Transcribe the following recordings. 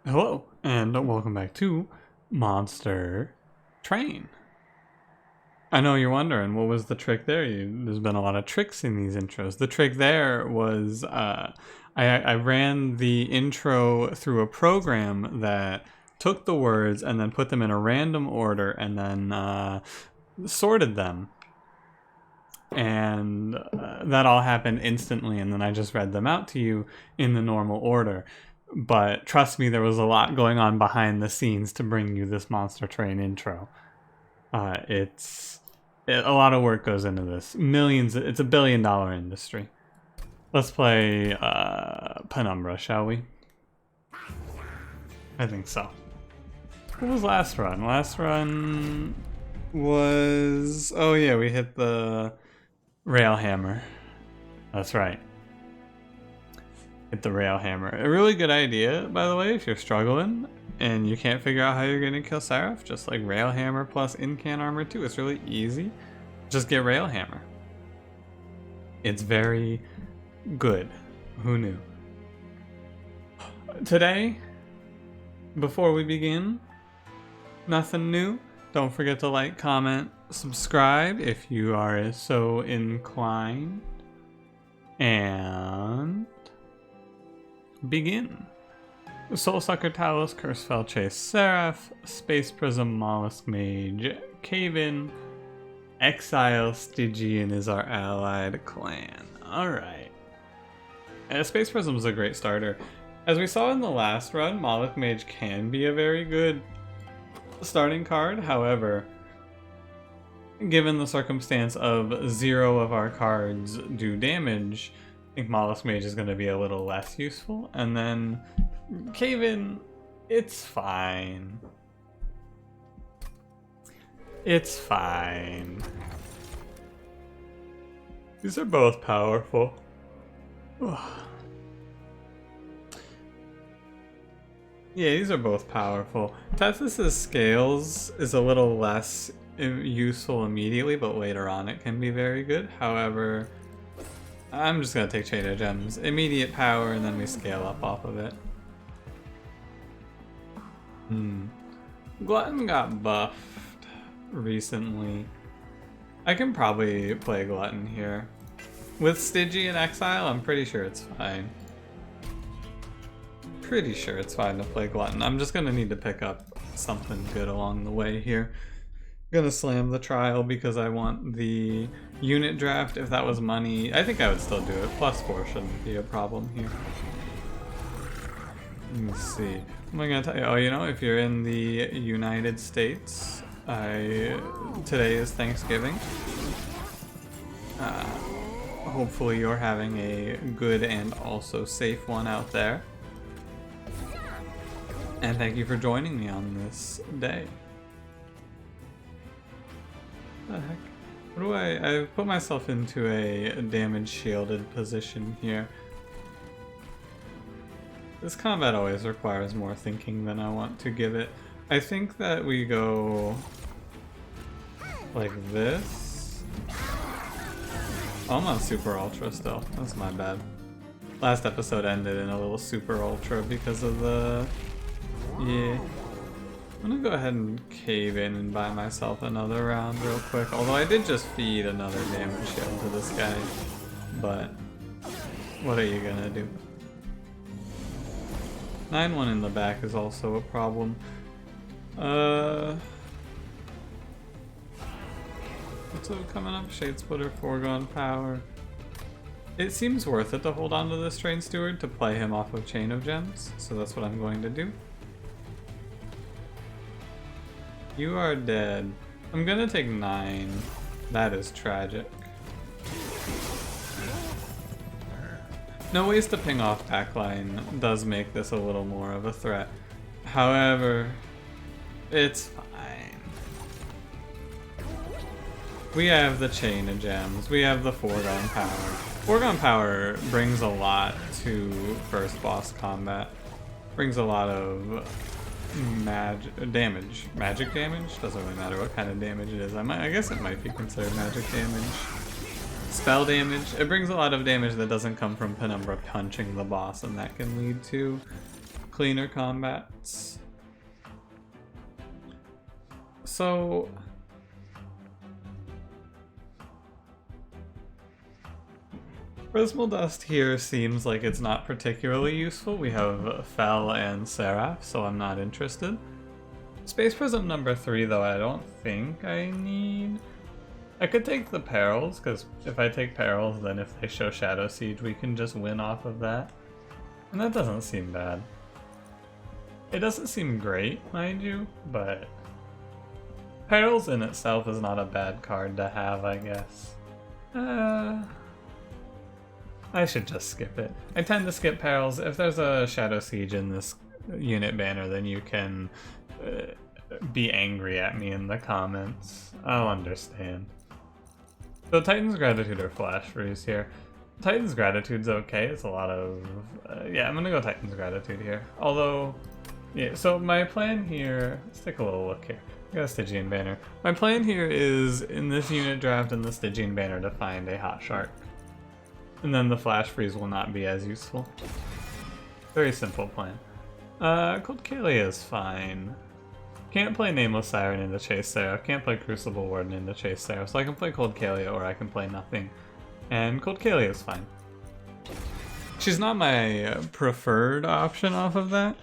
Hello, and welcome back to Monster Train. I know you're wondering, what was the trick there? There's been a lot of tricks in these intros. The trick there was I ran the intro through a program that took the words and then put them in a random order and then sorted them. And that all happened instantly, and then I just read them out to you in the normal order. But trust me, there was a lot going on behind the scenes to bring you this Monster Train intro. A lot of work goes into this. Millions, it's $1 billion industry. Let's play Umbra, shall we? I think so. What was last run? Last run was... Oh yeah, we hit the rail hammer. That's right. Hit the rail hammer. A really good idea, by the way, if you're struggling and you can't figure out how you're gonna kill Seraph, just like rail hammer plus incan armor 2. It's really easy. Just get rail hammer. It's very good. Who knew? Today, before we begin, nothing new. Don't forget to like, comment, subscribe if you are so inclined. And begin. Soulsucker Talos, Cursefell Chase Seraph, Space Prism Mollusk Mage, Cave-In, Exile Stygian is our allied clan. Alright. Space Prism is a great starter. As we saw in the last run, Mollusk Mage can be a very good starting card. However, given the circumstance of 0 of our cards do damage, I think Mollusk Mage is going to be a little less useful. And then Cave-In, it's fine. It's fine. These are both powerful. Yeah, these are both powerful. Tethys' Scales is a little less useful immediately, but later on it can be very good. However, I'm just gonna take Chain of Gems. Immediate power, and then we scale up off of it. Glutton got buffed recently. I can probably play Glutton here. With Stygian Exile, I'm pretty sure it's fine. Pretty sure it's fine to play Glutton. I'm just gonna need to pick up something good along the way here. Gonna slam the trial because I want the unit draft. If that was money, I think I would still do it. +4 shouldn't be a problem here. Let me see. What am I gonna tell you? Oh, you know, if you're in the United States, today is Thanksgiving. Hopefully you're having a good and also safe one out there. And thank you for joining me on this day. What the heck? What do I've put myself into a damage shielded position here. This combat always requires more thinking than I want to give it. I think that we go like this. Oh, I'm on Super Ultra still. That's my bad. Last episode ended in a little Super Ultra because of the... Yeah. I'm gonna go ahead and cave in and buy myself another round real quick. Although I did just feed another damage shield to this guy. But what are you gonna do? 9-1 in the back is also a problem. What's coming up? Shade Splitter, Foregone Power. It seems worth it to hold on to this Train Steward to play him off of Chain of Gems. So that's what I'm going to do. You are dead. I'm gonna take 9. That is tragic. No ways to ping off backline does make this a little more of a threat. However, it's fine. We have the Chain of Gems. We have the Foregone Power. Foregone Power brings a lot to first boss combat. Brings a lot of magic damage. Magic damage? Doesn't really matter what kind of damage it is. I guess it might be considered magic damage. Spell damage. It brings a lot of damage that doesn't come from Penumbra punching the boss, and that can lead to cleaner combats. So Prismal Dust here seems like it's not particularly useful. We have Fel and Seraph, so I'm not interested. Space Prism number 3 though, I don't think I need. I could take the Perils, because if I take Perils, then if they show Shadow Siege, we can just win off of that. And that doesn't seem bad. It doesn't seem great, mind you, but Perils in itself is not a bad card to have, I guess. I should just skip it. I tend to skip Perils. If there's a Shadow Siege in this unit banner, then you can be angry at me in the comments. I'll understand. So Titan's Gratitude or Flash Freeze here. Titan's Gratitude's okay. It's a lot of... yeah, I'm gonna go Titan's Gratitude here. Although, yeah, so my plan here... Let's take a little look here. I got a Stygian banner. My plan here is, in this unit draft in the Stygian banner, to find a Hot Shark. And then the Flash Freeze will not be as useful. Very simple plan. Cold Kalia is fine. Can't play Nameless Siren into Chase Seraph. Can't play Crucible Warden into Chase Seraph. So I can play Cold Kalia or I can play nothing. And Cold Kalia is fine. She's not my preferred option off of that.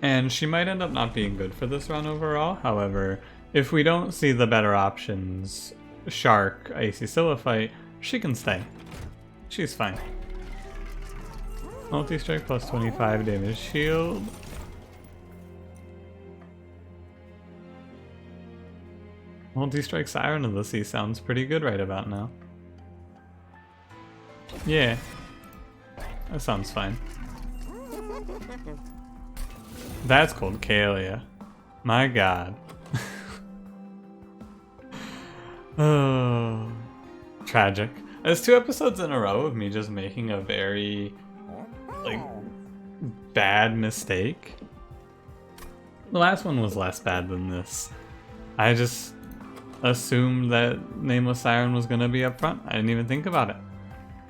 And she might end up not being good for this run overall. However, if we don't see the better options, Shark, Icy Siliphyte, she can stay. She's fine. Multi-strike plus 25 damage shield. Multi-strike Siren of the Sea sounds pretty good right about now. Yeah. That sounds fine. That's Cold Kalia. My god. Oh. Tragic. There's 2 episodes in a row of me just making a very, like, bad mistake. The last one was less bad than this. I just assumed that Nameless Siren was gonna be up front. I didn't even think about it.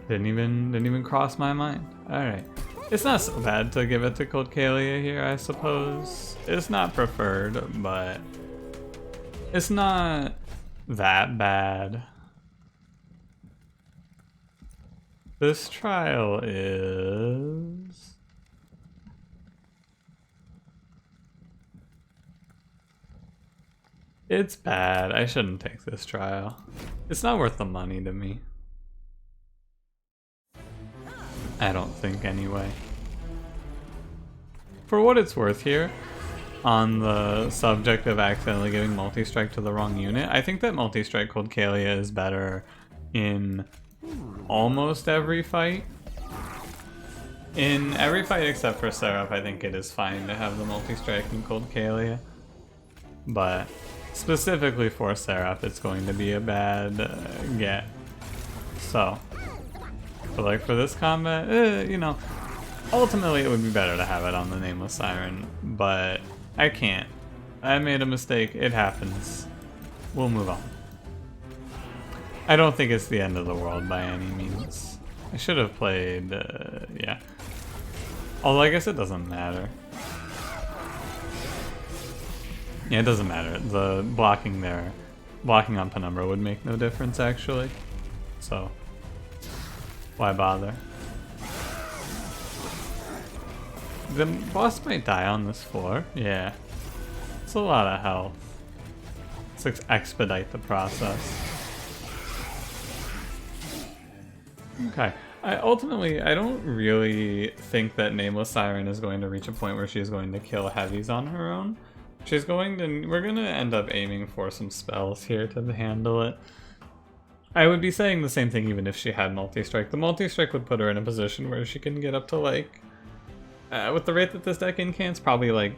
Didn't even cross my mind. Alright. It's not so bad to give it to Cold Kalia here, I suppose. It's not preferred, but it's not that bad. This trial is... It's bad. I shouldn't take this trial. It's not worth the money to me. I don't think, anyway. For what it's worth here, on the subject of accidentally giving multi-strike to the wrong unit, I think that multi-strike Cold Kalia is better in almost every fight. In every fight except for Seraph, I think it is fine to have the multi-strike in Cold Kalia. But specifically for Seraph, it's going to be a bad get. So, but like for this combat, you know, ultimately it would be better to have it on the Nameless Siren, but I can't. I made a mistake, it happens. We'll move on. I don't think it's the end of the world by any means. I should have played, yeah. Although I guess it doesn't matter. Yeah, it doesn't matter. The blocking there, blocking on Penumbra would make no difference actually. So, why bother? The boss might die on this floor. Yeah. It's a lot of health. Let's expedite the process. Okay. Ultimately, I don't really think that Nameless Siren is going to reach a point where she's going to kill heavies on her own. She's going to... We're going to end up aiming for some spells here to handle it. I would be saying the same thing even if she had multi-strike. The multi-strike would put her in a position where she can get up to like... with the rate that this deck incants, probably like...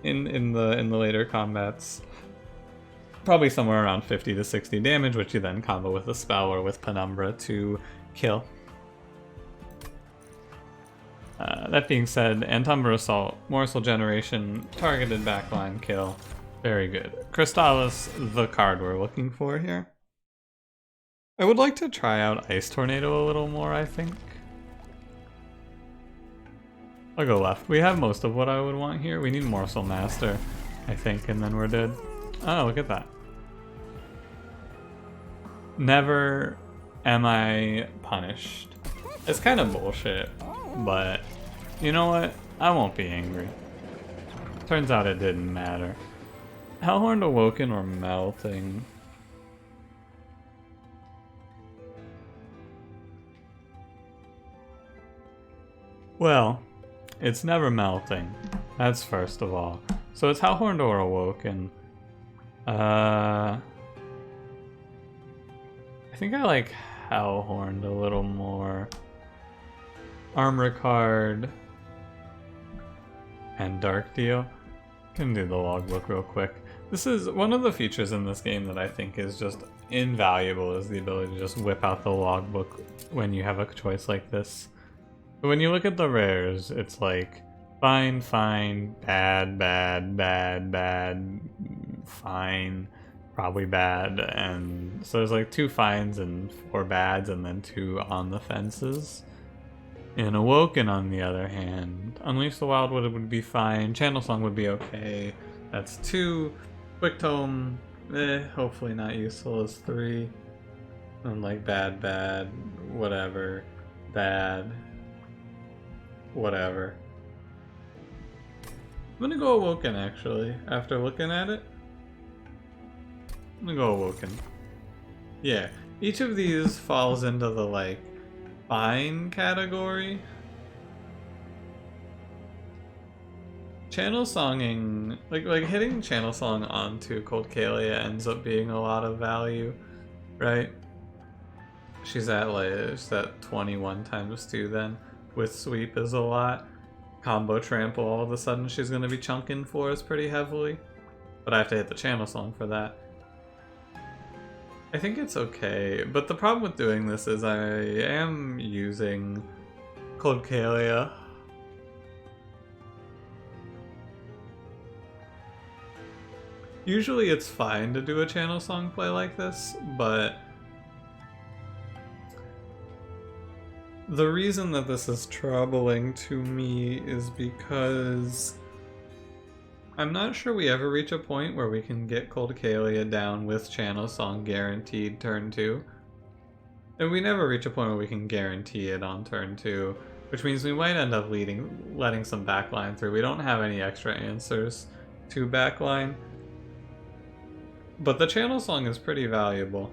In the later combats... Probably somewhere around 50 to 60 damage, which you then combo with a spell or with Penumbra to kill. That being said, Antumbra Assault, Morsel Generation, targeted backline kill. Very good. Crystallis, the card we're looking for here. I would like to try out Ice Tornado a little more, I think. I'll go left. We have most of what I would want here. We need Morsel Master, I think, and then we're dead. Oh, look at that. Never am I punished. It's kind of bullshit, but you know what? I won't be angry. Turns out it didn't matter. Hellhorned Awoken or Melting? Well, it's never melting. That's first of all. So it's Hellhorned or Awoken. I think I like Hellhorned a little more. Armor card and Dark Deal. Can do the logbook real quick. This is one of the features in this game that I think is just invaluable, is the ability to just whip out the logbook when you have a choice like this. But when you look at the rares, it's like fine, fine, bad, bad, bad, bad, fine, probably bad, and so there's like 2 fines and 4 bads and then 2 on the fences. In Awoken, on the other hand, Unleash the Wildwood would be fine, Channel Song would be okay, that's 2, Quick Tome, hopefully not useful, is 3, and like bad, bad, whatever, bad, whatever. I'm gonna go Awoken actually, after looking at it. I'm gonna go Awoken. Yeah, each of these falls into the like fine category. Channel songing, like hitting Channel Song onto Cold Kalia ends up being a lot of value, right? She's at 21 times 2 then. With Sweep is a lot. Combo Trample, all of a sudden she's going to be chunking for us pretty heavily. But I have to hit the Channel Song for that. I think it's okay, but the problem with doing this is I am using Cold Kalia. Usually it's fine to do a Channel Song play like this, but the reason that this is troubling to me is because I'm not sure we ever reach a point where we can get Cold Kalia down with Channel Song guaranteed turn 2. And we never reach a point where we can guarantee it on turn 2, which means we might end up letting some backline through. We don't have any extra answers to backline. But the Channel Song is pretty valuable.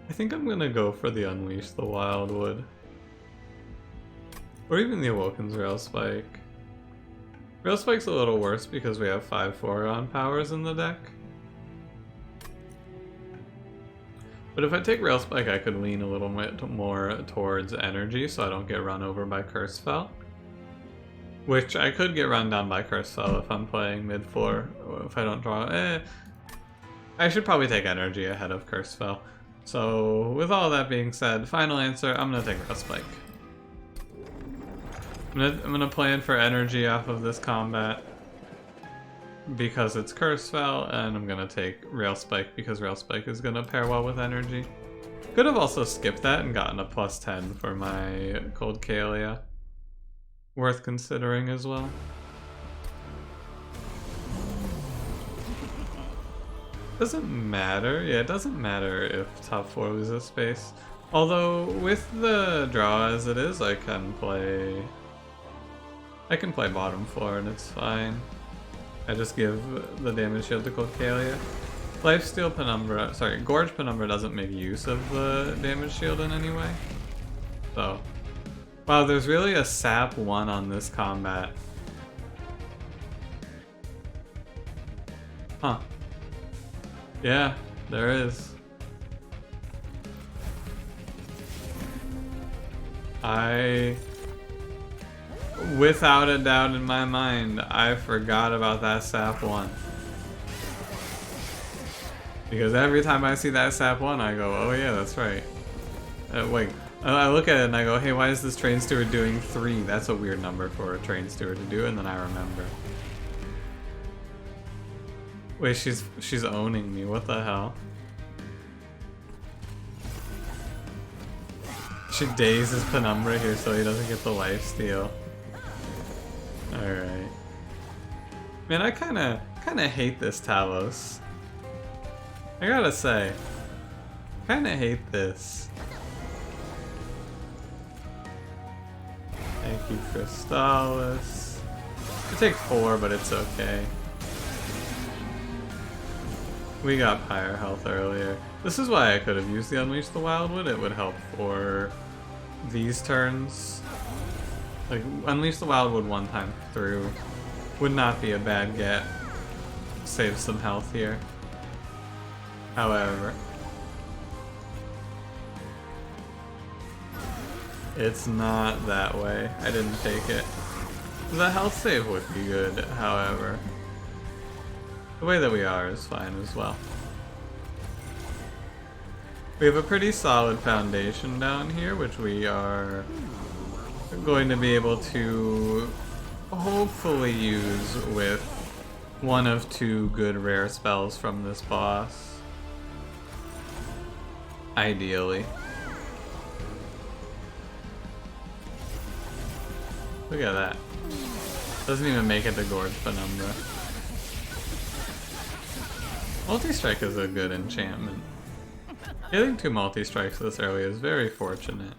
I think I'm gonna go for the Unleash the Wildwood. Or even the Awoken's Rail Spike. Rail Spike's a little worse because we have 5 Foregon powers in the deck. But if I take Rail Spike, I could lean a little bit more towards energy so I don't get run over by Curse Spell. Which I could get run down by Curse Spell if I'm playing mid-floor, or if I don't draw. I should probably take energy ahead of Curse Spell. So, with all that being said, final answer, I'm gonna take Rail Spike. I'm gonna plan for energy off of this combat because it's Curse Spell, and I'm gonna take Rail Spike because Rail Spike is gonna pair well with energy. Could have also skipped that and gotten a +10 for my Cold Kalia. Worth considering as well. Doesn't matter. Yeah, it doesn't matter if top 4 loses space. Although, with the draw as it is, I can play bottom floor and it's fine. I just give the damage shield to Cold Kalia. Lifesteal Penumbra, sorry, Gorge Penumbra doesn't make use of the damage shield in any way. So, wow, there's really a sap 1 on this combat. Huh. Yeah, there is. Without a doubt in my mind, I forgot about that sap 1. Because every time I see that sap 1, I go, oh yeah, that's right. Wait, I look at it and I go, hey, why is this train steward doing 3? That's a weird number for a train steward to do, and then I remember. Wait, she's owning me. What the hell? She dazes Penumbra here so he doesn't get the lifesteal. Alright. Man, I kinda hate this Talos. I gotta say. Kinda hate this. Thank you, Crystallis. I take 4, but it's okay. We got higher health earlier. This is why I could have used the Unleash the Wildwood. It would help for these turns. Like, Unleash the Wildwood one time through would not be a bad get. Save some health here. However, it's not that way. I didn't take it. The health save would be good, however. The way that we are is fine as well. We have a pretty solid foundation down here, which we are going to be able to hopefully use with one of 2 good rare spells from this boss. Ideally. Look at that. Doesn't even make it to Gorge Penumbra. Multi-strike is a good enchantment. Getting 2 multi-strikes this early is very fortunate.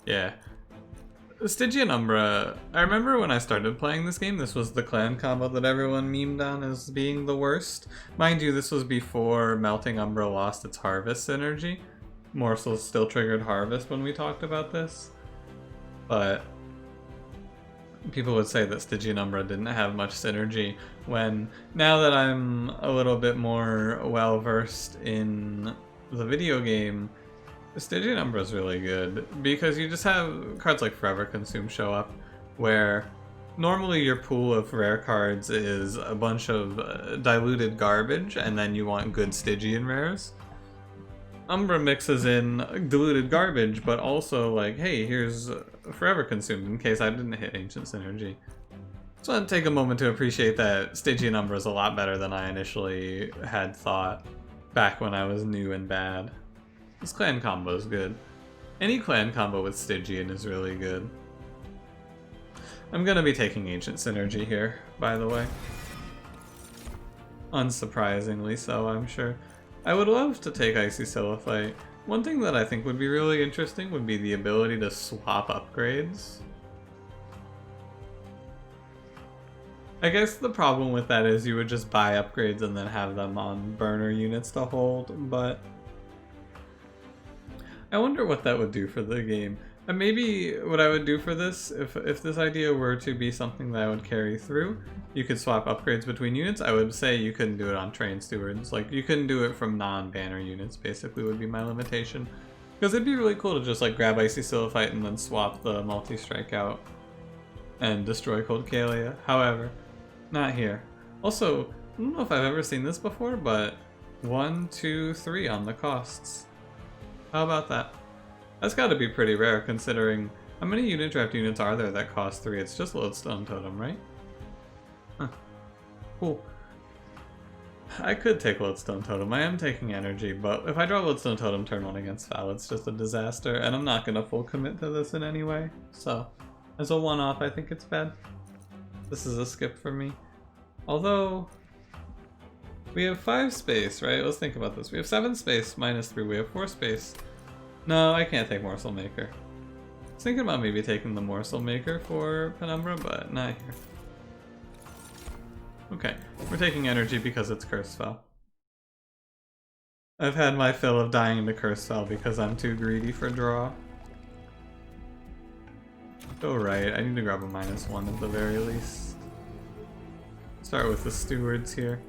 Yeah. Stygian Umbra, I remember when I started playing this game, this was the clan combo that everyone memed on as being the worst. Mind you, this was before Melting Umbra lost its Harvest synergy. Morsels still triggered Harvest when we talked about this. But people would say that Stygian Umbra didn't have much synergy, when now that I'm a little bit more well versed in the video game, Stygian Umbra is really good because you just have cards like Forever Consume show up, where normally your pool of rare cards is a bunch of diluted garbage and then you want good Stygian rares. Umbra mixes in diluted garbage, but also like, hey, here's Forever Consumed in case I didn't hit Ancient Synergy. So I'd take a moment to appreciate that Stygian Umbra is a lot better than I initially had thought back when I was new and bad. This clan combo is good. Any clan combo with Stygian is really good. I'm gonna be taking Ancient Synergy here, by the way. Unsurprisingly so, I'm sure. I would love to take Icy Siliphyte. One thing that I think would be really interesting would be the ability to swap upgrades. I guess the problem with that is you would just buy upgrades and then have them on burner units to hold, but I wonder what that would do for the game. And maybe what I would do for this, if this idea were to be something that I would carry through, you could swap upgrades between units. I would say you couldn't do it on Train Stewards. Like, you couldn't do it from non-banner units, basically, would be my limitation. Because it'd be really cool to just, like, grab Icy Siliphyte and then swap the multi-strike out and destroy Cold Kalia. However, not here. Also, I don't know if I've ever seen this before, but 1, 2, 3 on the costs. How about that? That's gotta be pretty rare considering how many unit draft units are there that cost 3? It's just Lodestone Totem, right? Huh. Cool. I could take Lodestone Totem. I am taking energy, but if I draw Lodestone Totem turn 1 against Foul, it's just a disaster, and I'm not gonna full commit to this in any way. So, as a one-off, I think it's bad. This is a skip for me. Although, we have 5 space, right? Let's think about this. We have 7 space minus 3. We have 4 space. No, I can't take Morsel Maker. I was thinking about maybe taking the Morsel Maker for Penumbra, but not here. Okay, we're taking energy because it's Curse Spell. I've had my fill of dying to Curse Spell because I'm too greedy for draw. Go right, I need to grab a -1 at the very least. Start with the Stewards here.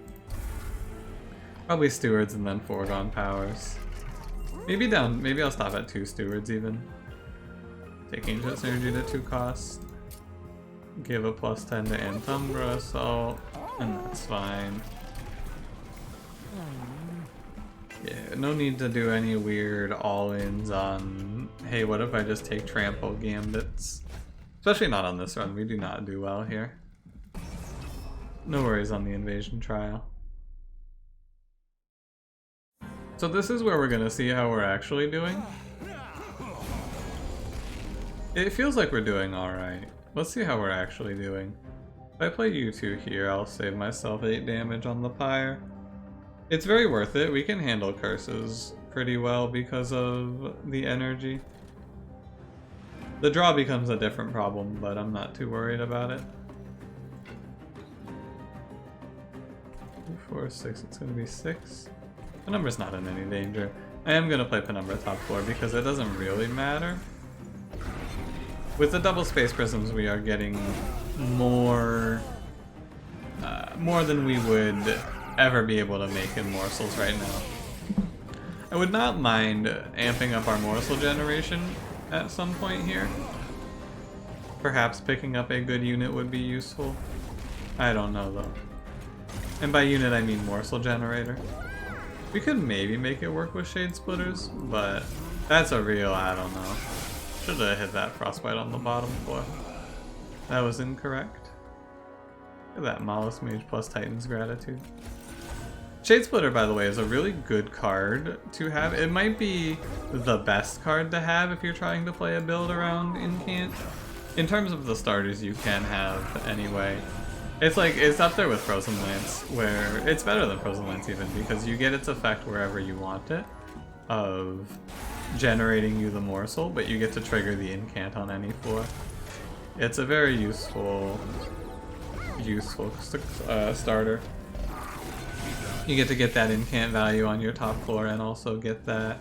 Probably Stewards and then Foregone Powers. Maybe I'll stop at 2 Stewards even. Take Ancient Synergy to 2 costs. Give a +10 to Antumbra Assault, and that's fine. Yeah, no need to do any weird all-ins on, hey, what if I just take Trample Gambits? Especially not on this run, we do not do well here. No worries on the Invasion Trial. So this is where we're gonna see how we're actually doing. It feels like we're doing alright. Let's see how we're actually doing. If I play you two here, I'll save myself 8 damage on the pyre. It's very worth it. We can handle curses pretty well because of the energy. The draw becomes a different problem, but I'm not too worried about it. 4, 6, it's gonna be 6. Penumbra's not in any danger. I am gonna play Penumbra top 4 because it doesn't really matter. With the double space prisms, we are getting more than we would ever be able to make in morsels right now. I would not mind amping up our morsel generation at some point here. Perhaps picking up a good unit would be useful. I don't know though. And by unit I mean morsel generator. We could maybe make it work with shade splitters, but that's a real I don't know. Should have hit that frostbite on the bottom floor. That was incorrect. Look at that Mollusk Mage plus Titan's Gratitude. Shade Splitter, by the way, is a really good card to have. It might be the best card to have if you're trying to play a build around Incant. In terms of the starters you can have anyway. It's like, it's up there with Frozen Lance, where it's better than Frozen Lance even, because you get its effect wherever you want it, of generating you the morsel, but you get to trigger the incant on any floor. It's a very useful starter. You get that incant value on your top floor and also get that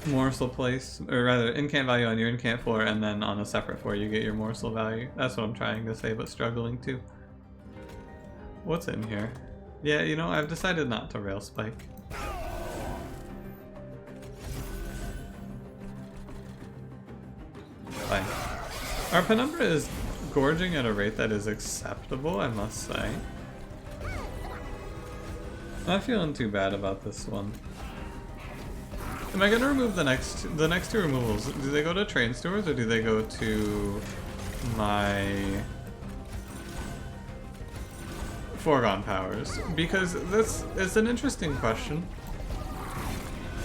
morsel place, or rather incant value on your incant floor, and then on a separate floor you get your morsel value. That's what I'm trying to say, but struggling to. What's in here? Yeah, you know, I've decided not to rail spike. Fine. Our Penumbra is gorging at a rate that is acceptable, I must say. Not feeling too bad about this one. Am I gonna remove the next two removals? Do they go to Train Stewards or do they go to my Foregone Powers? Because this is an interesting question.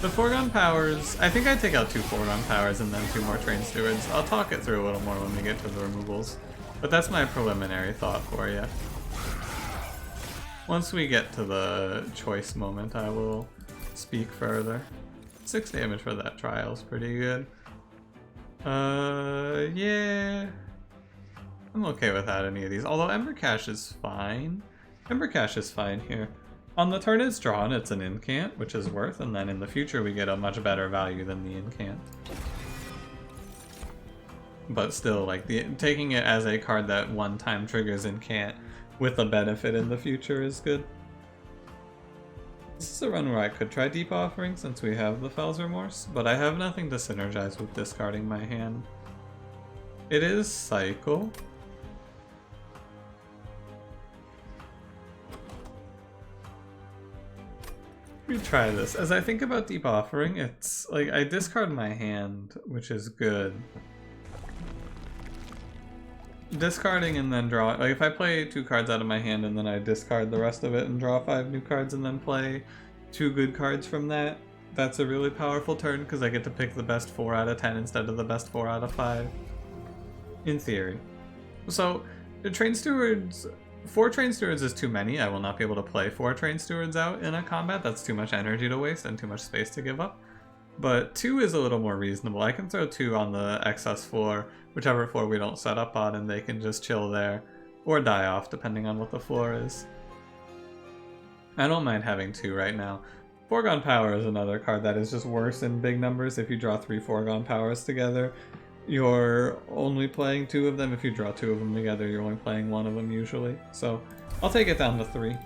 The Foregone Powers, I think I'd take out 2 Foregone Powers and then 2 more Train Stewards. I'll talk it through a little more when we get to the removals. But that's my preliminary thought for you. Once we get to the choice moment, I will speak further. 6 damage for that trial's pretty good. Yeah. I'm okay without any of these. Although Ember Cache is fine. Ember Cache is fine here. On the turn it's drawn, it's an incant, which is worth, and then in the future we get a much better value than the incant. But still, like, taking it as a card that one time triggers incant with a benefit in the future is good. This is a run where I could try Deep Offering since we have the Fell's Remorse, but I have nothing to synergize with discarding my hand. It is Cycle. Let me try this. As I think about Deep Offering, it's like I discard my hand, which is good. Discarding and then draw, like if I play 2 cards out of my hand and then I discard the rest of it and draw 5 new cards and then play 2 good cards from that, that's a really powerful turn because I get to pick the best 4 out of 10 instead of the best 4 out of 5. In theory. So, the Train Stewards, 4 Train Stewards is too many. I will not be able to play 4 Train Stewards out in a combat. That's too much energy to waste and too much space to give up. But 2 is a little more reasonable. I can throw 2 on the excess floor, whichever floor we don't set up on, and they can just chill there. Or die off, depending on what the floor is. I don't mind having 2 right now. Foregone Power is another card that is just worse in big numbers. If you draw 3 Foregone Powers together, you're only playing 2 of them. If you draw 2 of them together, you're only playing 1 of them usually. So I'll take it down to 3.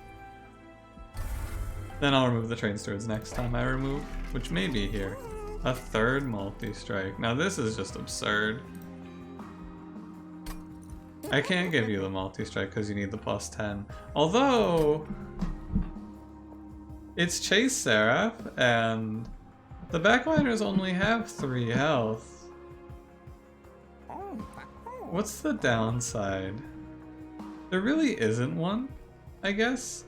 Then I'll remove the Train Stewards next time I remove, which may be here. A 3rd multi-strike. Now this is just absurd. I can't give you the multi-strike because you need the +10. Although, it's Chase Seraph, and the backliners only have 3 health. What's the downside? There really isn't one, I guess.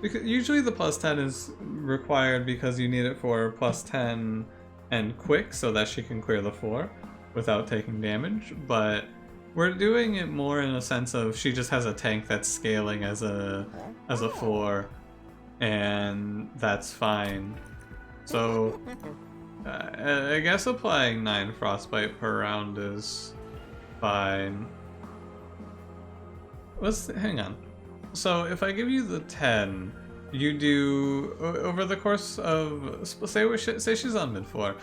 Because usually the plus 10 is required because you need it for plus 10 and quick so that she can clear the floor without taking damage, but we're doing it more in a sense of she just has a tank that's scaling as a floor, and that's fine. So I guess applying 9 frostbite per round is fine. Hang on. So if I give you the 10, you do over the course of say she's on mid floor.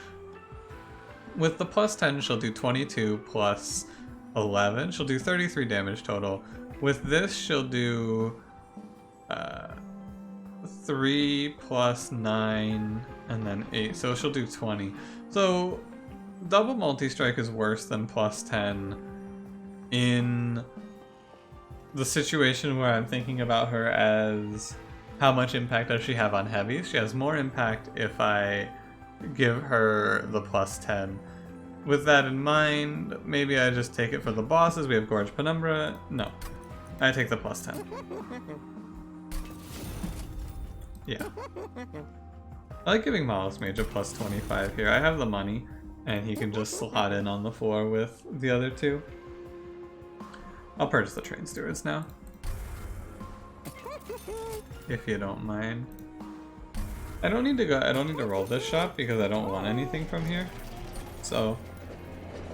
With the plus 10, she'll do 22 plus 11. She'll do 33 damage total. With this, she'll do 3 plus 9 and then 8. So she'll do 20. So double multi-strike is worse than plus 10 in the situation where I'm thinking about her as how much impact does she have on heavies. She has more impact if I give her the plus 10. With that in mind, maybe I just take it for the bosses. We have Gorge Penumbra. No, I take the plus 10. Yeah. I like giving Mollusk Mage a plus 25 here. I have the money, and he can just slot in on the floor with the other two. I'll purchase the Train Stewards now, if you don't mind. I don't need to roll this shot because I don't want anything from here. So,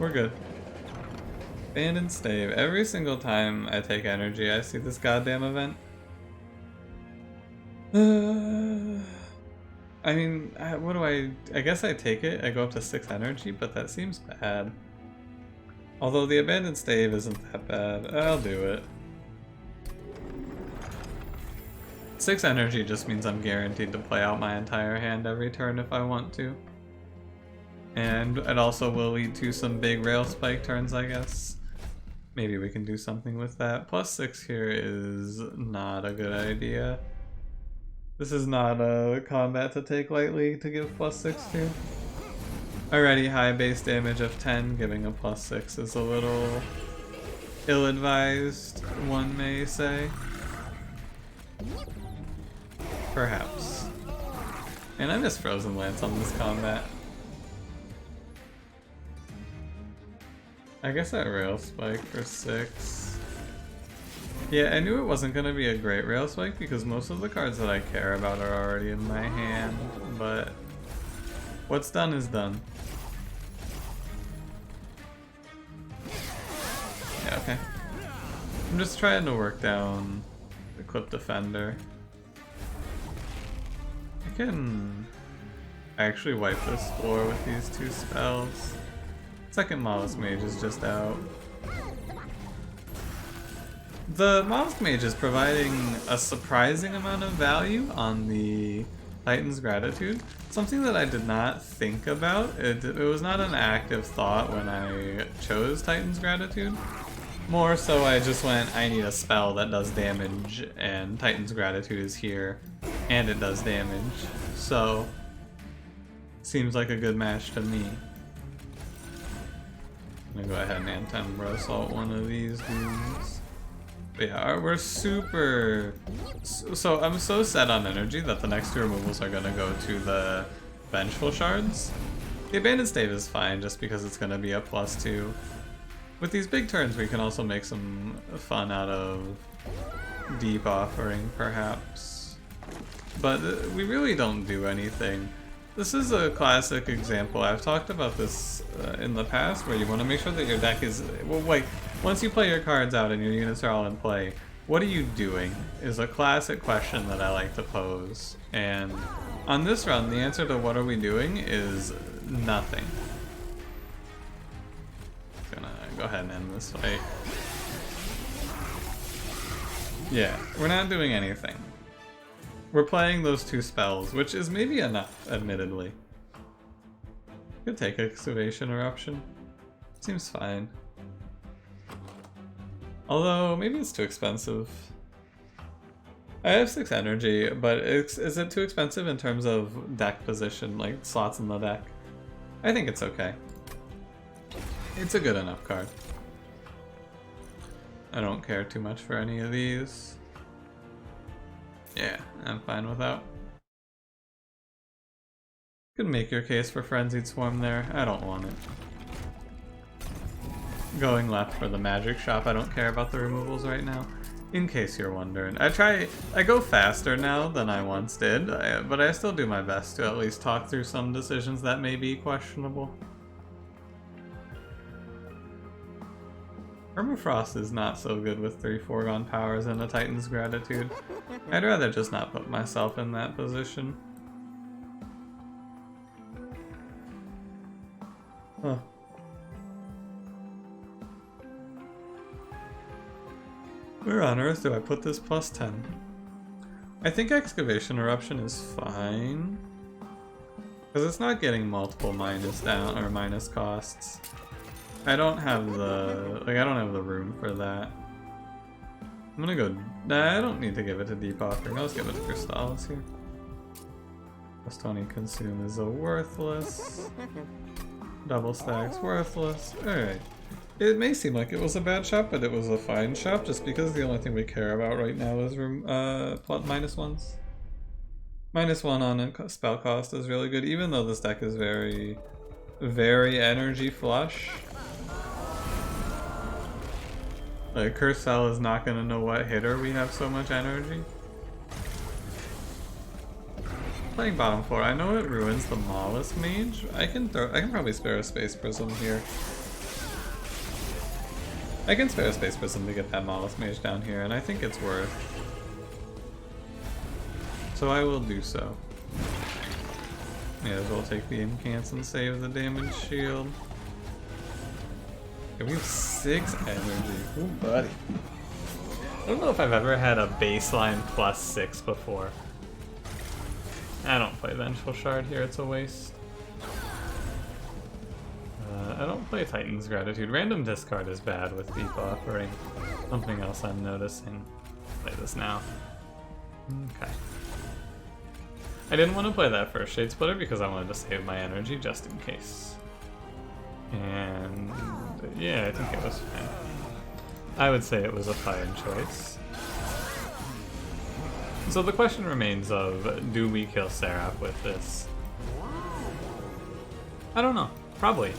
we're good. Abandoned Stave. Every single time I take energy, I see this goddamn event. I mean, what do I guess I take it. I go up to 6 energy, but that seems bad. Although the Abandoned Stave isn't that bad. I'll do it. 6 energy just means I'm guaranteed to play out my entire hand every turn if I want to. And it also will lead to some big rail spike turns, I guess. Maybe we can do something with that. Plus 6 here is not a good idea. This is not a combat to take lightly to give plus 6 to. Already high base damage of 10, giving a plus 6 is a little ill-advised, one may say. Perhaps. And I miss Frozen Lance on this combat. I guess that Rail Spike for 6. Yeah, I knew it wasn't going to be a great Rail Spike because most of the cards that I care about are already in my hand, but what's done is done. Yeah, okay. I'm just trying to work down the Clip Defender. I can actually wipe this floor with these 2 spells. Second Mollusk Mage is just out. The Mollusk Mage is providing a surprising amount of value on the Titan's Gratitude. Something that I did not think about. It was not an active thought when I chose Titan's Gratitude. More so I just went, I need a spell that does damage, and Titan's Gratitude is here, and it does damage. So, seems like a good match to me. I'm gonna go ahead and Anti-Umbra Assault one of these dudes. But yeah, we're super... So I'm so set on energy that the next 2 removals are gonna go to the Vengeful Shards. The Abandoned Stave is fine just because it's gonna be a plus 2. With these big turns we can also make some fun out of Deep Offering perhaps. But we really don't do anything. This is a classic example. I've talked about this in the past where you want to make sure that your deck is... Well, like, once you play your cards out and your units are all in play, what are you doing? Is a classic question that I like to pose. And on this run, the answer to what are we doing is nothing. I'm gonna go ahead and end this fight. Yeah, we're not doing anything. We're playing those 2 spells, which is maybe enough, admittedly. Could take Excavation Eruption. Seems fine. Although, maybe it's too expensive. I have 6 energy, but is it too expensive in terms of deck position, like slots in the deck? I think it's okay. It's a good enough card. I don't care too much for any of these. Yeah, I'm fine without. Could make your case for Frenzied Swarm there. I don't want it. Going left for the magic shop. I don't care about the removals right now. In case you're wondering. I go faster now than I once did, but I still do my best to at least talk through some decisions that may be questionable. Permafrost is not so good with 3 foregone powers and a Titan's Gratitude. I'd rather just not put myself in that position. Huh. Where on earth do I put this plus 10? I think Excavation Eruption is fine. Because it's not getting multiple minus down or minus costs. I don't have the room for that. I'm gonna go. Nah, I don't need to give it to Deep Offering. I'll just give it to Crystallis here. Plus 20 consume is a worthless. Double stacks worthless. Alright. It may seem like it was a bad shop, but it was a fine shop just because the only thing we care about right now is minus ones. Minus 1 on a spell cost is really good, even though this deck is very, very energy flush. Like, Curse Cell is not gonna know what hitter we have so much energy. Playing bottom 4, I know it ruins the Mollusk Mage. I can probably spare a Space Prism here. I can spare a Space Prism to get that Mollusk Mage down here, and I think it's worth. So I will do so. May as well take the incants and save the damage shield. Okay, we have 6 energy. Ooh, buddy. I don't know if I've ever had a baseline plus 6 before. I don't play Vengeful Shard here, it's a waste. I don't play Titan's Gratitude. Random discard is bad with Deep Offering. Something else I'm noticing. Play this now. Okay. I didn't want to play that first Shade Splitter because I wanted to save my energy just in case. And yeah, I think it was fine. I would say it was a fine choice. So the question remains of, do we kill Seraph with this? I don't know. Probably.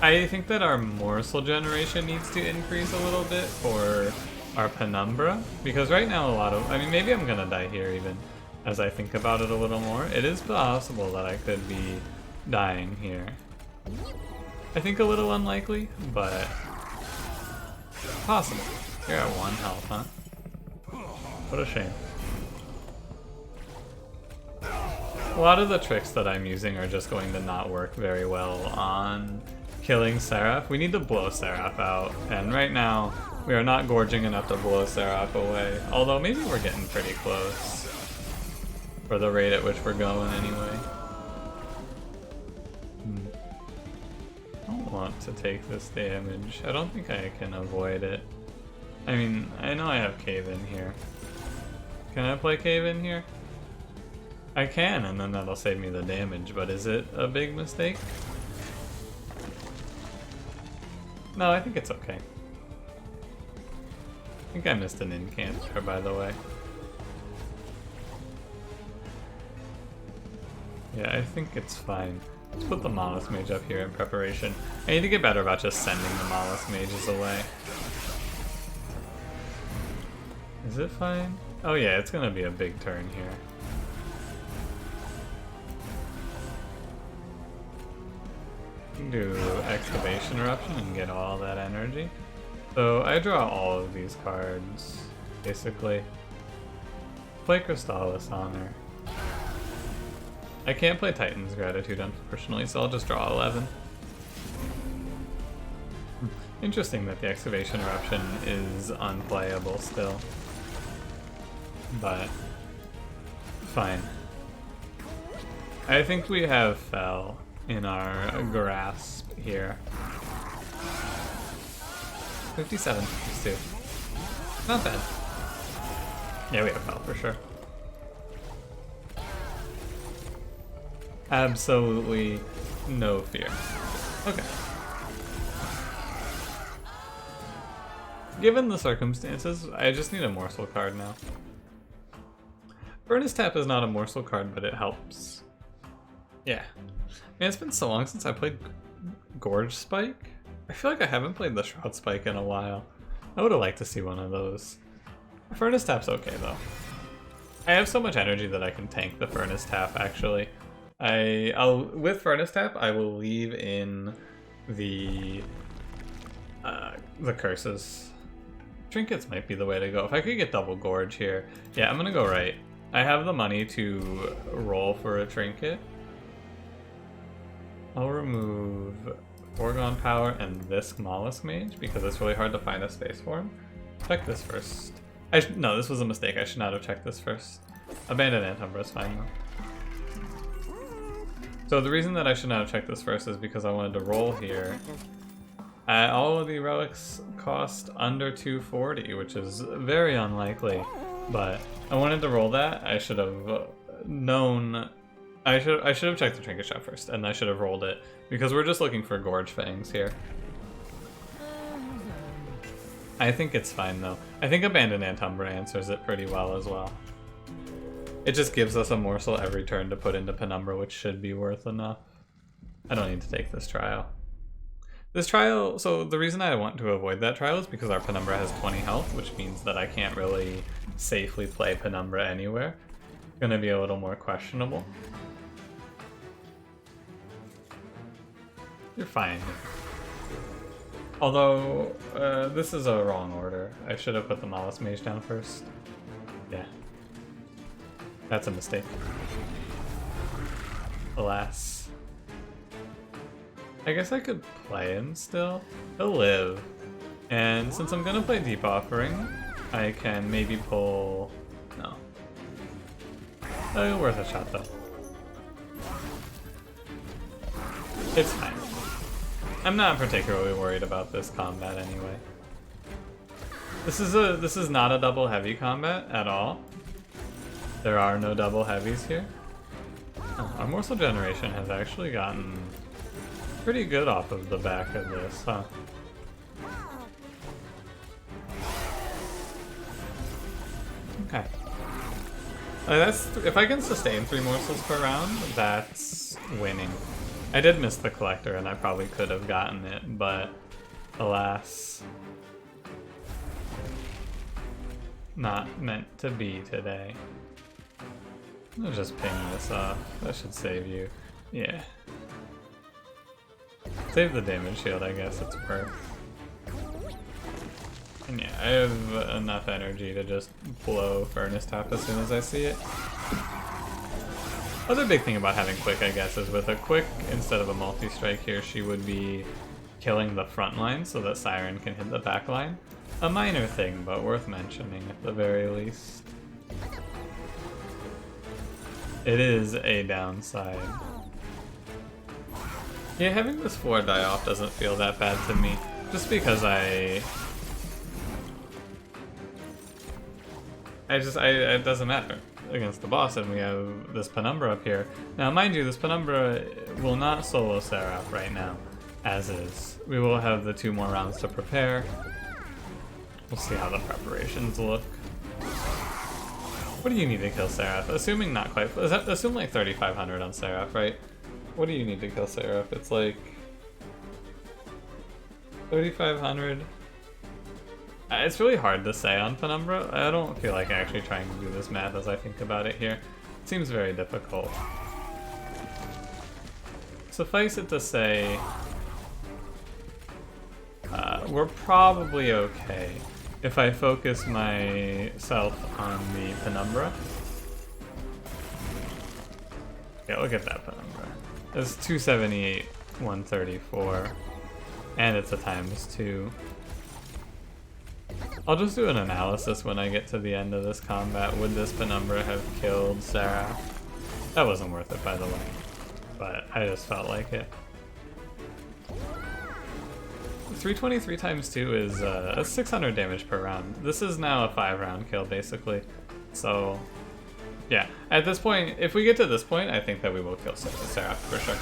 I think that our morsel generation needs to increase a little bit for our Penumbra, because right now I mean, maybe I'm gonna die here even, as I think about it a little more. It is possible that I could be dying here. I think a little unlikely, but possible. You're at 1 health, huh? What a shame. A lot of the tricks that I'm using are just going to not work very well on killing Seraph. We need to blow Seraph out, and right now we are not gorging enough to blow Seraph away. Although maybe we're getting pretty close for the rate at which we're going anyway. I don't want to take this damage. I don't think I can avoid it. I mean, I know I have Cave in here. Can I play Cave in here? I can, and then that'll save me the damage, but is it a big mistake? No, I think it's okay. I think I missed an incant there, by the way. Yeah, I think it's fine. Let's put the Mollusk Mage up here in preparation. I need to get better about just sending the Mollusk Mages away. Is it fine? Oh yeah, it's gonna be a big turn here. Do Excavation Eruption and get all that energy. So I draw all of these cards, basically. Play Crystallis on her. I can't play Titan's Gratitude, unfortunately, so I'll just draw 11. Interesting that the Excavation Eruption is unplayable still. But fine. I think we have Fel in our grasp here. 57, 52. Not bad. Yeah, we have Fel for sure. Absolutely no fear. Okay. Given the circumstances, I just need a morsel card now. Furnace Tap is not a morsel card, but it helps. Yeah. Man, it's been so long since I played Gorge Spike. I feel like I haven't played the Shroud Spike in a while. I would have liked to see one of those. Furnace Tap's okay though. I have so much energy that I can tank the Furnace Tap actually. With Furnace Tap, I will leave in the curses. Trinkets might be the way to go. If I could get double Gorge here. Yeah, I'm gonna go right. I have the money to roll for a trinket. I'll remove Foregone Power and this Mollusk Mage because it's really hard to find a space for him. Check this first. No, this was a mistake. I should not have checked this first. Abandoned Antumbra is fine though. So the reason that I should not have checked this first is because I wanted to roll here. All of the relics cost under 240, which is very unlikely. But I wanted to roll that. I should have known. I should have checked the trinket shop first, and I should have rolled it because we're just looking for Gorge Fangs here. I think it's fine though. I think Abandoned Antumbra answers it pretty well as well. It just gives us a morsel every turn to put into Penumbra, which should be worth enough. I don't need to take this trial. This trial, so the reason I want to avoid that trial is because our Penumbra has 20 health, which means that I can't really safely play Penumbra anywhere. It's gonna be a little more questionable. You're fine. Although, this is a wrong order. I should have put the Mollusk Mage down first. Yeah. That's a mistake. Alas. I guess I could play him still. He'll live. And since I'm gonna play Deep Offering, I can maybe pull... No. Worth a shot though. It's fine. I'm not particularly worried about this combat anyway. This is not a double heavy combat at all. There are no double heavies here. Oh, our morsel generation has actually gotten pretty good off of the back of this, huh? Okay. If I can sustain 3 morsels per round, that's winning. I did miss the collector and I probably could have gotten it, but alas. Not meant to be today. I'll just ping this off. That should save you. Yeah. Save the damage shield, I guess it's worth. And yeah, I have enough energy to just blow Furnace Tap as soon as I see it. Other big thing about having Quick, I guess, is with a Quick, instead of a multi-strike here, she would be killing the front line so that Siren can hit the back line. A minor thing, but worth mentioning at the very least. It is a downside. Yeah, having this 4 die off doesn't feel that bad to me, just because it doesn't matter against the boss, and we have this Penumbra up here. Now, mind you, this Penumbra will not solo Seraph right now, as is. We will have the 2 more rounds to prepare. We'll see how the preparations look. What do you need to kill Seraph? Assuming not quite. Assume like 3,500 on Seraph, right? What do you need to kill Seraph? It's like 3,500. It's really hard to say on Penumbra. I don't feel like actually trying to do this math as I think about it here. It seems very difficult. Suffice it to say, we're probably okay if I focus myself on the Penumbra. Yeah, look at that Penumbra. It's 278, 134, and it's a ×2. I'll just do an analysis when I get to the end of this combat. Would this Penumbra have killed Seraph? That wasn't worth it, by the way, but I just felt like it. 323 ×2 is a 600 damage per round. This is now a 5-round kill, basically. So, yeah. At this point, if we get to this point, I think that we will kill Seraph for sure.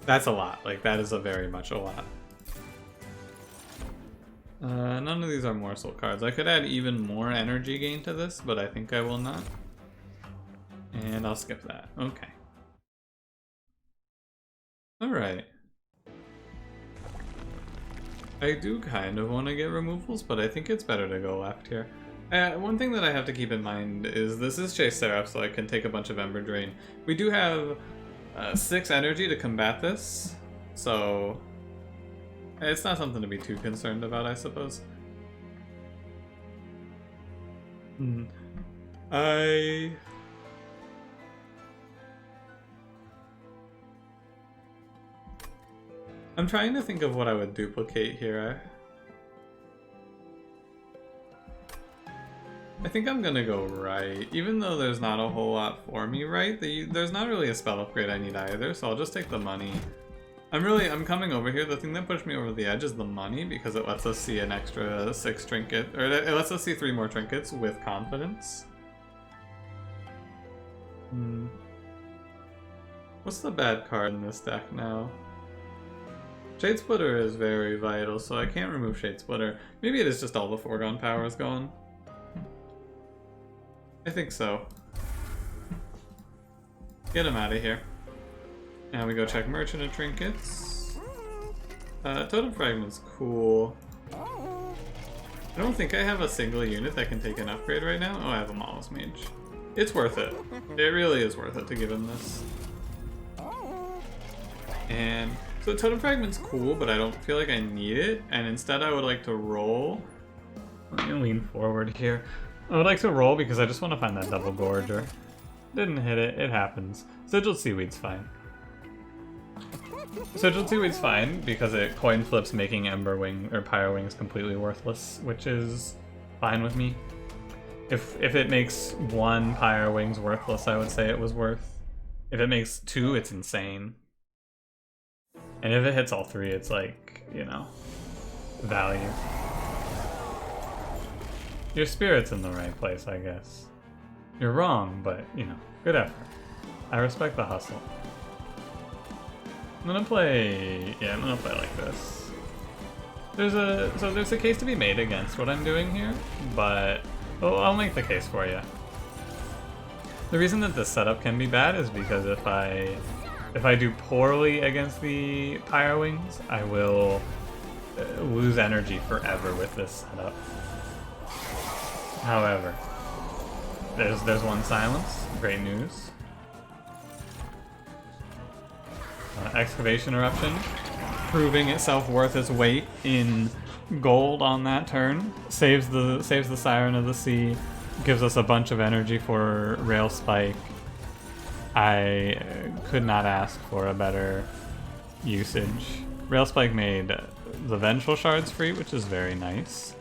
That's a lot. Like, that is very much a lot. None of these are morsel cards. I could add even more energy gain to this, but I think I will not. And I'll skip that. Okay. Alright. I do kind of want to get removals, but I think it's better to go left here. One thing that I have to keep in mind is this is Chase Seraph, so I can take a bunch of Ember Drain. We do have 6 energy to combat this, so it's not something to be too concerned about, I suppose. I'm trying to think of what I would duplicate here. I think I'm gonna go right, even though there's not a whole lot for me right. There's not really a spell upgrade I need either, so I'll just take the money. I'm coming over here. The thing that pushed me over the edge is the money, because it lets us see an extra 6 trinket, or it lets us see 3 more trinkets with confidence. What's the bad card in this deck now? Shade Splitter is very vital, so I can't remove Shade Splitter. Maybe it is just all the foregone power is gone. I think so. Get him out of here. Now we go check Merchant of Trinkets. Totem Fragment's cool. I don't think I have a single unit that can take an upgrade right now. Oh, I have a Mollusk Mage. It's worth it. It really is worth it to give him this. And so Totem Fragment's cool, but I don't feel like I need it. And instead I would like to roll. Let me lean forward here. I would like to roll because I just want to find that double gorger. Didn't hit it, it happens. Sigiled Seaweed's fine. Sigiled Seaweed's fine because it coin flips making Ember Wing or Pyro Wings completely worthless, which is fine with me. If it makes 1 Pyro Wings worthless, I would say it was worth. If it makes 2, it's insane. And if it hits all 3, it's like, you know, value. Your spirit's in the right place, I guess. You're wrong, but, you know, good effort. I respect the hustle. I'm gonna play like this. There's a case to be made against what I'm doing here, but I'll make the case for you. The reason that this setup can be bad is because if I do poorly against the Pyro Wings, I will lose energy forever with this setup. However, there's 1 silence. Great news. Excavation Eruption, proving itself worth its weight in gold on that turn. Saves the Siren of the Sea, gives us a bunch of energy for Rail Spike. I could not ask for a better usage. Rail Spike made the Vengeful Shards free, which is very nice.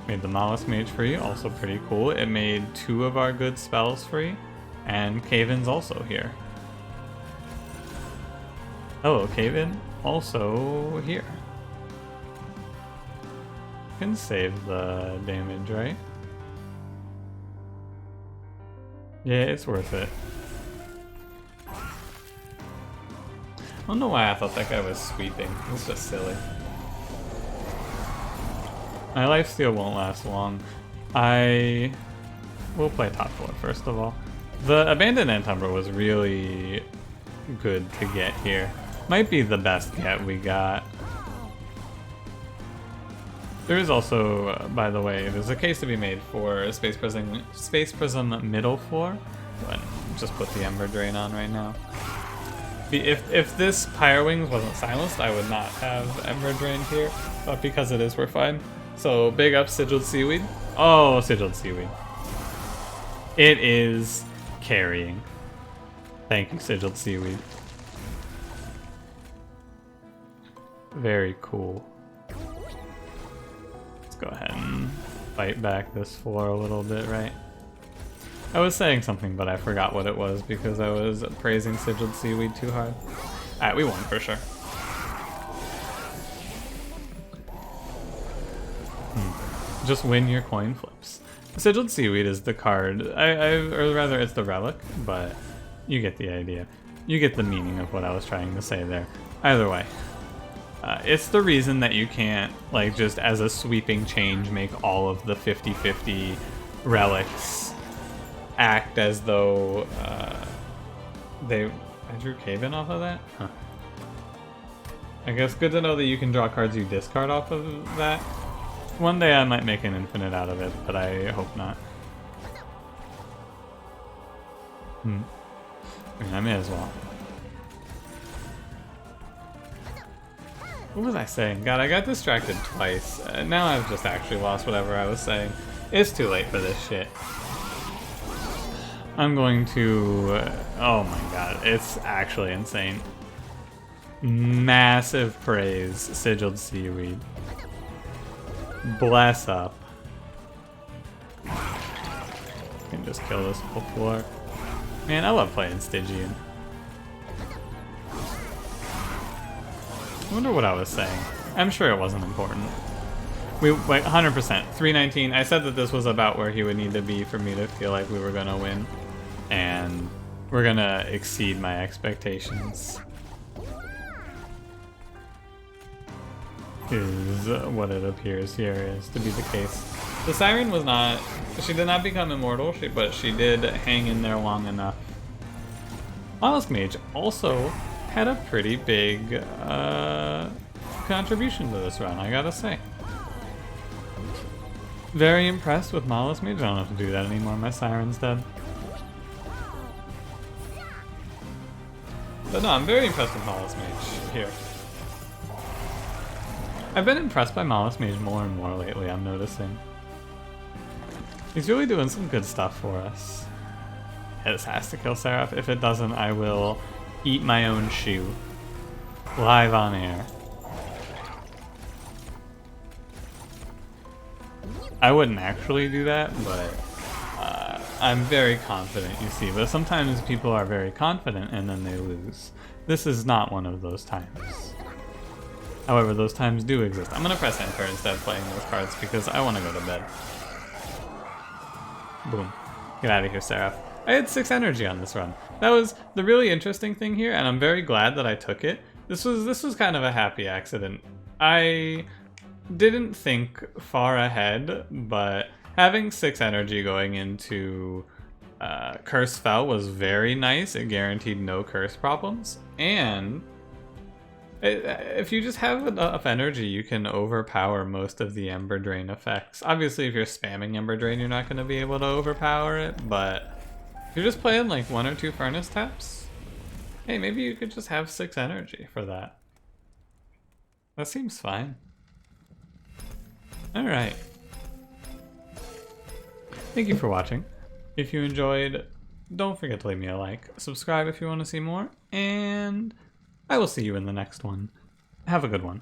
Made the Mollusk Mage free, also pretty cool. It made 2 of our good spells free, and Cave-In's also here. Hello, Cave-In, also here. Can save the damage, right? Yeah, it's worth it. I don't know why I thought that guy was sweeping. It's just silly. My lifesteal won't last long. I will play top 4 first of all. The Abandoned Umbra was really good to get here. Might be the best get we got. There is also, by the way, there's a case to be made for Space Prism middle 4. But just put the Ember Drain on right now. If this Pyro Wings wasn't silenced, I would not have Ember Drain here, but because it is, we're fine. So big up Sigiled Seaweed. Oh, Sigiled Seaweed. It is carrying. Thank you, Sigiled Seaweed. Very cool. Let's go ahead and fight back this 4 a little bit, right? I was saying something, but I forgot what it was because I was praising Sigiled Seaweed too hard. Alright, we won for sure. Just win your coin flips. Sigiled Seaweed is the card, or rather it's the relic, but you get the idea. You get the meaning of what I was trying to say there. Either way. It's the reason that you can't, like, just as a sweeping change, make all of the 50-50 relics act as though I drew Cave-In off of that? Huh. I guess good to know that you can draw cards you discard off of that. One day I might make an infinite out of it, but I hope not. I mean, I may as well. What was I saying? God, I got distracted twice. Now I've just actually lost whatever I was saying. It's too late for this shit. I'm going to... oh my god, it's actually insane. Massive praise, Sigiled Seaweed. Bless up. Can just kill this whole floor. Man, I love playing Stygian. I wonder what I was saying. I'm sure it wasn't important. We wait 100%. 319. I said that this was about where he would need to be for me to feel like we were gonna win, and we're gonna exceed my expectations. Is what it appears here is to be the case. The Siren was not. She did not become immortal, but she did hang in there long enough. Mollusk Mage also had a pretty big contribution to this run, I gotta say. Very impressed with Mollusk Mage. I don't have to do that anymore, my Siren's dead. But no, I'm very impressed with Mollusk Mage here. I've been impressed by Mollusk Mage more and more lately, I'm noticing. He's really doing some good stuff for us. This has to kill Seraph. If it doesn't, I will eat my own shoe. Live on air. I wouldn't actually do that, but I'm very confident, you see. But sometimes people are very confident and then they lose. This is not one of those times. However, those times do exist. I'm gonna press enter instead of playing those cards because I want to go to bed. Boom. Get out of here, Seraph. I had 6 energy on this run. That was the really interesting thing here, and I'm very glad that I took it. This was kind of a happy accident. I didn't think far ahead, but having 6 energy going into Curse Fell was very nice. It guaranteed no curse problems, and if you just have enough energy, you can overpower most of the Ember Drain effects. Obviously, if you're spamming Ember Drain, you're not going to be able to overpower it, but if you're just playing like 1 or 2 Furnace taps, hey, maybe you could just have 6 energy for that. That seems fine. Alright. Thank you for watching. If you enjoyed, don't forget to leave me a like. Subscribe if you want to see more, and I will see you in the next one. Have a good one.